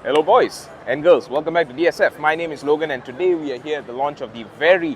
Hello boys and girls, welcome back to DSF. My name is Logan and today we are here at the launch of the very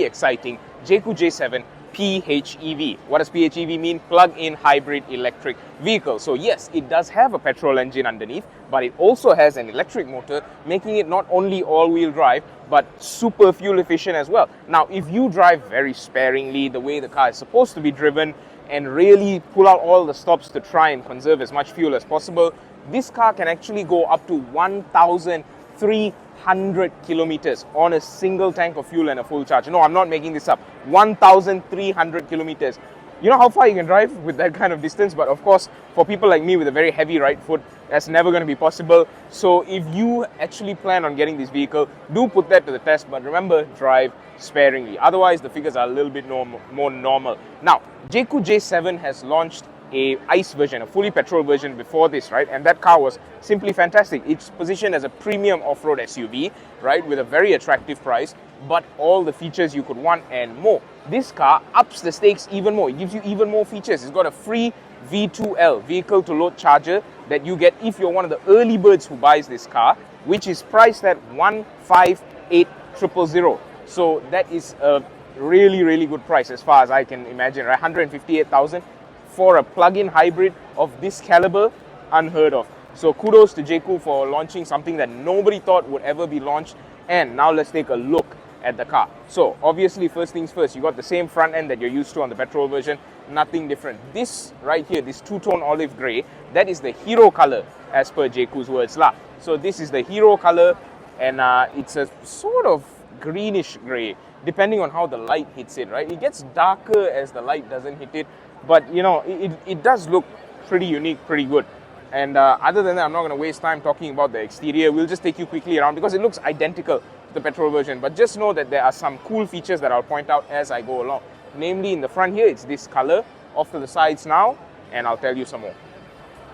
exciting Jaecoo J7 PHEV. What does PHEV mean? Plug-in hybrid electric vehicle. So yes, it does have a petrol engine underneath, but it also has an electric motor, making it not only all-wheel drive, but super fuel efficient as well. Now, if you drive very sparingly, the way the car is supposed to be driven, and really pull out all the stops to try and conserve as much fuel as possible, this car can actually go up to 1,300 kilometers on a single tank of fuel and a full charge. No, I'm not making this up. 1,300 kilometers. You know how far you can drive with that kind of distance? But of course, for people like me with a very heavy right foot, that's never going to be possible. So if you actually plan on getting this vehicle, do put that to the test. But remember, drive sparingly. Otherwise, the figures are a little bit more normal. Now, Jaecoo J7 has launched a ICE version, a fully petrol version before this, right? And that car was simply fantastic. It's positioned as a premium off-road SUV, right? With a very attractive price, but all the features you could want and more. This car ups the stakes even more. It gives you even more features. It's got a free V2L, vehicle to load charger, that you get if you're one of the early birds who buys this car, which is priced at 158,000. So that is a really good price as far as I can imagine, right? 158,000 for a plug-in hybrid of this caliber, unheard of. So kudos to Jaecoo for launching something that nobody thought would ever be launched. And now let's take a look at the car. So obviously, first things first, you got the same front end that you're used to on the petrol version, nothing different. This right here, this two-tone olive grey, that is the hero color as per Jaecoo's words lah. So this is the hero color, and it's a sort of greenish grey, depending on how the light hits it, right? It gets darker as the light doesn't hit it, but you know, it does look pretty unique, pretty good. And other than that, I'm not going to waste time talking about the exterior. We'll just take you quickly around because it looks identical to the petrol version. But just know that there are some cool features that I'll point out as I go along. Namely, in the front here, it's this color. Off to the sides now, and I'll tell you some more.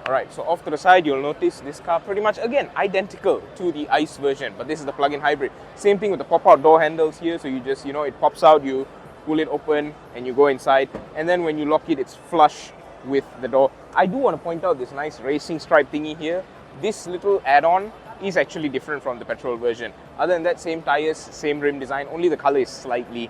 Alright, so off to the side, you'll notice this car pretty much, again, identical to the ICE version. But this is the plug-in hybrid. Same thing with the pop-out door handles here. So you just, you know, it pops out, you pull it open, and you go inside. And then when you lock it, it's flush with the door. I do want to point out this nice racing stripe thingy here. This little add-on is actually different from the petrol version. Other than that, same tires, same rim design, only the color is slightly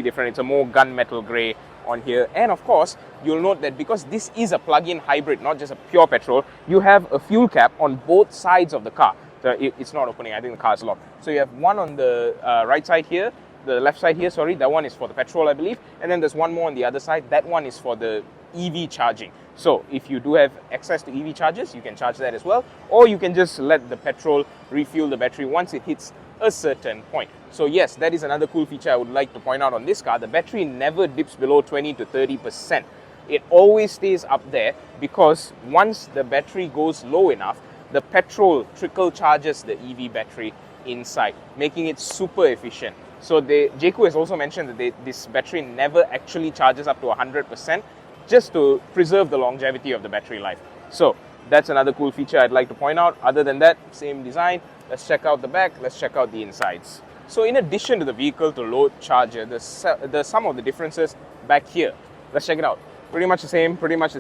different. It's a more gunmetal gray on here. And of course, you'll note that because this is a plug-in hybrid, not just a pure petrol, you have a fuel cap on both sides of the car. So it's not opening, I think the car is locked. So you have one on the right side here, the left side here, sorry, that one is for the petrol, I believe. And then there's one more on the other side, that one is for the EV charging. So if you do have access to EV chargers, you can charge that as well, or you can just let the petrol refuel the battery once it hits a certain point. So yes, that is another cool feature I would like to point out on this car. The battery never dips below 20 to 30%. It always stays up there because once the battery goes low enough, the petrol trickle charges the EV battery inside, making it super efficient. So Jaecoo has also mentioned that this battery never actually charges up to 100%, just to preserve the longevity of the battery life. So that's another cool feature I'd like to point out. Other than that, same design. Let's check out the back, let's check out the insides. So in addition to the vehicle to load charger, there's some of the differences back here. Let's check it out. Pretty much the same, everything's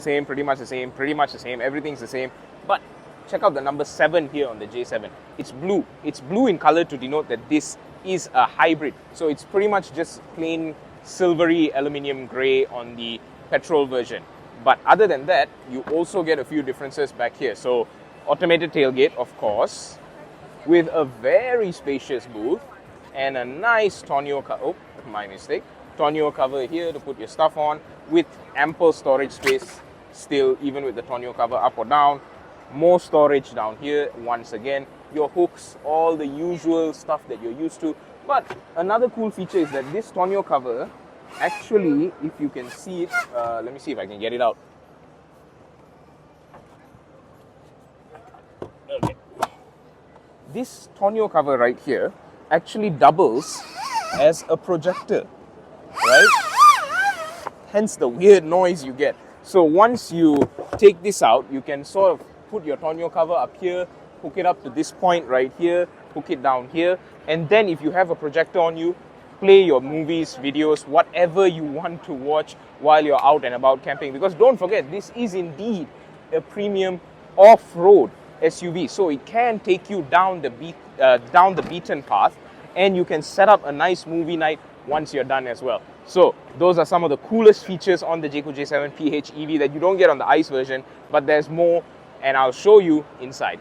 the same. But check out the number 7 here on the J7. It's blue. It's blue in color to denote that this is a hybrid. So it's pretty much just plain silvery aluminium gray on the petrol version. But other than that, you also get a few differences back here. So automated tailgate, of course, with a very spacious booth and a nice tonneau cover. Oh, my mistake. Tonneau cover here to put your stuff on with ample storage space still, even with the tonneau cover up or down. More storage down here. Once again, your hooks, all the usual stuff that you're used to. But another cool feature is that this tonneau cover, actually, if you can see it, let me see if I can get it out. Okay. This tonneau cover right here actually doubles as a projector, right? Hence the weird noise you get. So once you take this out, you can sort of put your tonneau cover up here, hook it up to this point right here, hook it down here, and then if you have a projector on you, play your movies, videos, whatever you want to watch while you're out and about camping. Because don't forget, this is indeed a premium off-road SUV, so it can take you down the beaten path, and you can set up a nice movie night once you're done as well. So those are some of the coolest features on the Jaecoo J7 PHEV that you don't get on the ICE version, but there's more, and I'll show you inside.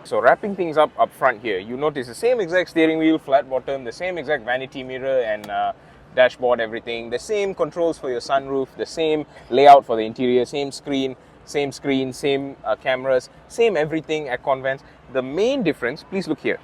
So wrapping things up front here, you notice the same exact steering wheel, flat bottom, the same exact vanity mirror and dashboard, everything, the same controls for your sunroof, the same layout for the interior, same screen, same cameras, same everything at Convents. The main difference, please look here.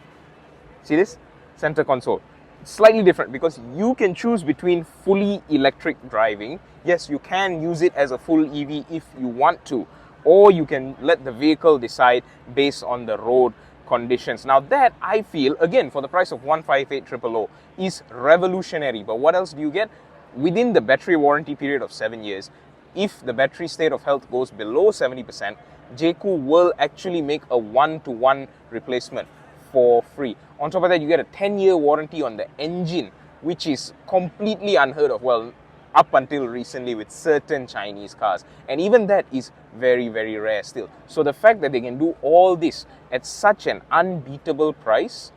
See this? Center console. Slightly different because you can choose between fully electric driving. Yes, you can use it as a full EV if you want to, or you can let the vehicle decide based on the road conditions. Now that, I feel, again, for the price of 158,000 is revolutionary. But what else do you get? Within the battery warranty period of 7 years, if the battery state of health goes below 70%, Jaecoo will actually make a 1-to-1 replacement for free. On top of that, you get a 10-year warranty on the engine, which is completely unheard of, well, up until recently with certain Chinese cars. And even that is very, very rare still. So the fact that they can do all this at such an unbeatable price,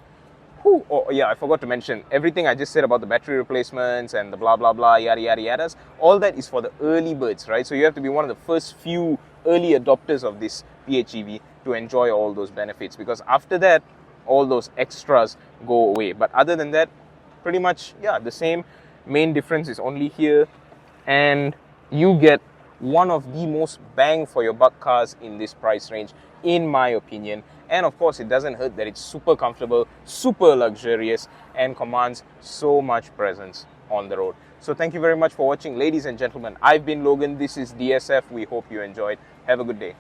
oh yeah, I forgot to mention, everything I just said about the battery replacements and the blah, blah, blah, yada, yada, yadas, all that is for the early birds, right? So you have to be one of the first few early adopters of this PHEV to enjoy all those benefits, because after that, all those extras go away. But other than that, pretty much, yeah, the same. Main difference is only here, and you get one of the most bang for your buck cars in this price range, in my opinion. And of course, it doesn't hurt that it's super comfortable, super luxurious, and commands so much presence on the road. So thank you very much for watching, ladies and gentlemen. I've been Logan. This is DSF. We hope you enjoyed. Have a good day.